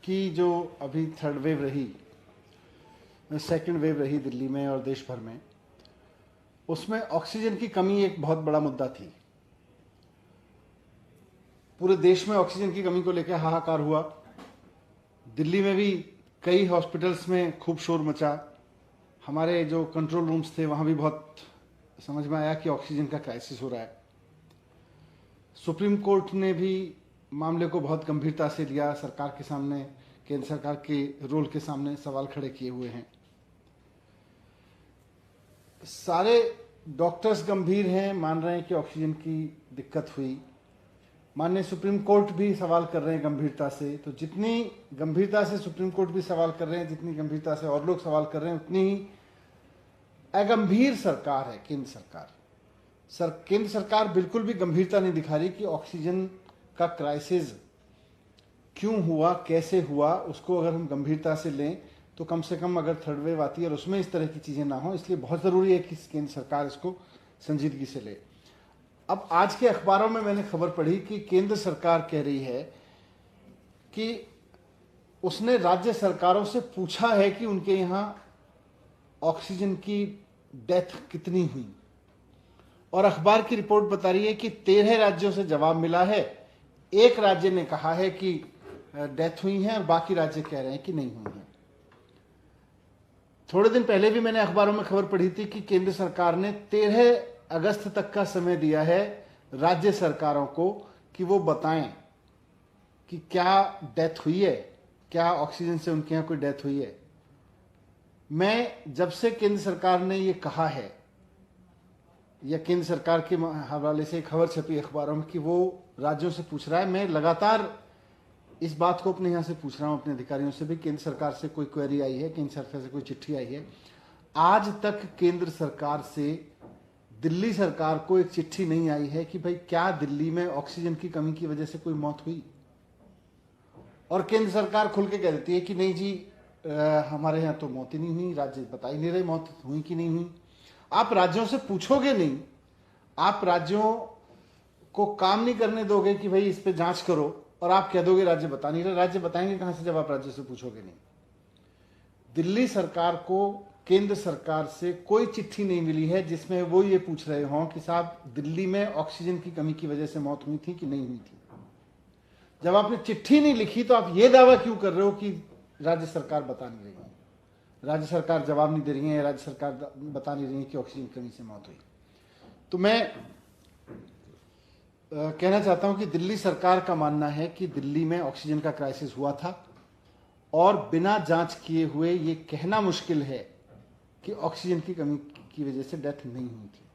की जो अभी थर्ड वेव रही, सेकंड वेव रही दिल्ली में और देश भर में, उसमें ऑक्सीजन की कमी एक बहुत बड़ा मुद्दा थी। पूरे देश में ऑक्सीजन की कमी को लेकर हाहाकार हुआ। दिल्ली में भी कई हॉस्पिटल्स में खूब शोर मचा। हमारे जो कंट्रोल रूम्स थे वहां भी बहुत समझ में आया कि ऑक्सीजन का क्राइसिस हो रहा है। सुप्रीम कोर्ट ने भी मामले को बहुत गंभीरता से लिया। सरकार के सामने, केंद्र सरकार के रोल के सामने सवाल खड़े किए हुए हैं। सारे डॉक्टर्स गंभीर हैं, मान रहे हैं कि ऑक्सीजन की दिक्कत हुई। माननीय सुप्रीम कोर्ट भी सवाल कर रहे हैं गंभीरता से। तो जितनी गंभीरता से सुप्रीम कोर्ट भी सवाल कर रहे हैं, जितनी गंभीरता से और लोग सवाल कर रहे हैं, उतनी ही अगंभीर सरकार है केंद्र सरकार। केंद्र सरकार बिल्कुल भी गंभीरता नहीं दिखा रही कि ऑक्सीजन का क्राइसिस क्यों हुआ, कैसे हुआ। उसको अगर हम गंभीरता से लें तो कम से कम अगर थर्ड वेव आती है और उसमें इस तरह की चीजें ना हो, इसलिए बहुत जरूरी है कि केंद्र सरकार इसको संजीदगी से ले। अब आज के अखबारों में मैंने खबर पढ़ी कि केंद्र सरकार कह रही है कि उसने राज्य सरकारों से पूछा है कि उनके यहां ऑक्सीजन की डेथ कितनी हुई, और अखबार की रिपोर्ट बता रही है कि 13 राज्यों से जवाब मिला है। एक राज्य ने कहा है कि डेथ हुई है और बाकी राज्य कह रहे हैं कि नहीं हुई है। थोड़े दिन पहले भी मैंने अखबारों में खबर पढ़ी थी कि केंद्र सरकार ने 13 अगस्त तक का समय दिया है राज्य सरकारों को कि वो बताएं कि क्या डेथ हुई है, क्या ऑक्सीजन से उनके यहां कोई डेथ हुई है। मैं जब से केंद्र सरकार ने ये कहा है, या केंद्र सरकार के हवाले से खबर छपी अखबारों में कि वो राज्यों से पूछ रहा है, मैं लगातार इस बात को अपने यहाँ से पूछ रहा हूँ, अपने अधिकारियों से भी। केंद्र सरकार से कोई क्वेरी आई है, केंद्र सरकार से कोई चिट्ठी आई है? आज तक केंद्र सरकार से दिल्ली सरकार को एक चिट्ठी नहीं आई है कि भाई क्या दिल्ली में ऑक्सीजन की कमी की वजह से कोई मौत हुई। और केंद्र सरकार खुल के कह देती है कि नहीं जी, हमारे यहाँ तो मौत ही नहीं हुई, राज्य बता ही नहीं रहे मौत हुई कि नहीं हुई। आप राज्यों से पूछोगे नहीं, आप राज्यों को काम नहीं करने दोगे कि भाई इस पे जांच करो, और आप कह दोगे राज्य बता नहीं रहे। राज्य बताएंगे कहां से जब आप राज्य से पूछोगे नहीं। दिल्ली सरकार को केंद्र सरकार से कोई चिट्ठी नहीं मिली है जिसमें वो ये पूछ रहे हों कि साहब दिल्ली में ऑक्सीजन की कमी की वजह से मौत हुई थी कि नहीं हुई थी। जब आपने चिट्ठी नहीं लिखी तो आप ये दावा क्यों कर रहे हो कि राज्य सरकार बता नहीं रही है, राज्य सरकार जवाब नहीं दे रही है, राज्य सरकार बता नहीं रही है कि ऑक्सीजन की कमी से मौत हुई। तो मैं कहना चाहता हूं कि दिल्ली सरकार का मानना है कि दिल्ली में ऑक्सीजन का क्राइसिस हुआ था, और बिना जांच किए हुए ये कहना मुश्किल है कि ऑक्सीजन की कमी की वजह से डेथ नहीं हुई थी।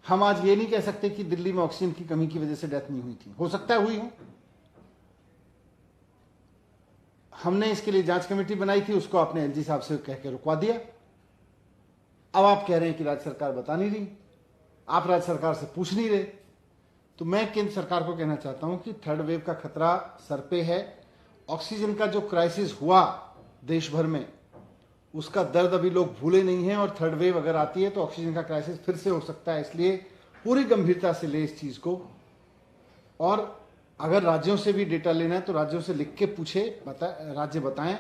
हम आज ये नहीं कह सकते कि दिल्ली में ऑक्सीजन की कमी की वजह से डेथ नहीं हुई थी, हो सकता है हुई हो। हमने इसके लिए जांच कमेटी बनाई थी, उसको आपने एलजी साहब से कह के रुकवा दिया। अब आप कह रहे हैं कि राज्य सरकार बता नहीं रही, आप राज्य सरकार से पूछ नहीं रहे। तो मैं केंद्र सरकार को कहना चाहता हूं कि थर्ड वेव का खतरा सर पे है। ऑक्सीजन का जो क्राइसिस हुआ देश भर में, उसका दर्द अभी लोग भूले नहीं हैं, और थर्ड वेव अगर आती है तो ऑक्सीजन का क्राइसिस फिर से हो सकता है। इसलिए पूरी गंभीरता से ले इस चीज को, और अगर राज्यों से भी डेटा लेना है तो राज्यों से लिख के पूछे, राज्य बताएं।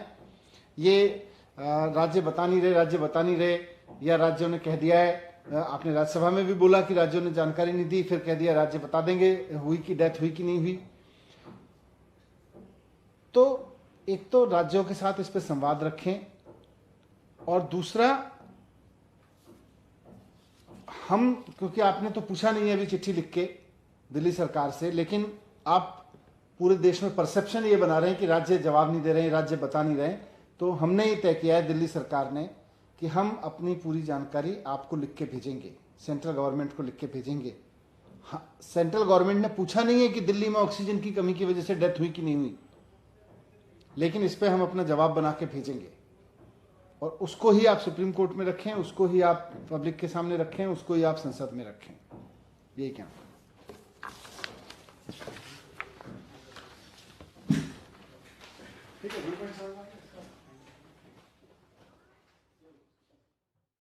ये राज्य बता नहीं रहे, राज्य बता नहीं रहे, या राज्यों ने कह दिया है, आपने राज्यसभा में भी बोला कि राज्यों ने जानकारी नहीं दी, फिर कह दिया राज्य बता देंगे हुई कि डेथ हुई कि नहीं हुई। तो एक तो राज्यों के साथ इस पर संवाद रखें, और दूसरा हम, क्योंकि आपने तो पूछा नहीं है अभी चिट्ठी लिख के दिल्ली सरकार से, लेकिन आप पूरे देश में परसेप्शन ये बना रहे हैं कि राज्य जवाब नहीं दे रहे हैं, राज्य बता नहीं रहे हैं। तो हमने ये तय किया है दिल्ली सरकार ने कि हम अपनी पूरी जानकारी आपको लिख के भेजेंगे, सेंट्रल गवर्नमेंट को लिख के भेजेंगे। हाँ, सेंट्रल गवर्नमेंट ने पूछा नहीं है कि दिल्ली में ऑक्सीजन की कमी की वजह से डेथ हुई कि नहीं हुई, लेकिन इस पर हम अपना जवाब बना के भेजेंगे, और उसको ही आप सुप्रीम कोर्ट में रखें, उसको ही आप पब्लिक के सामने रखें, उसको ही आप संसद में रखें। यही क्या ठीक है।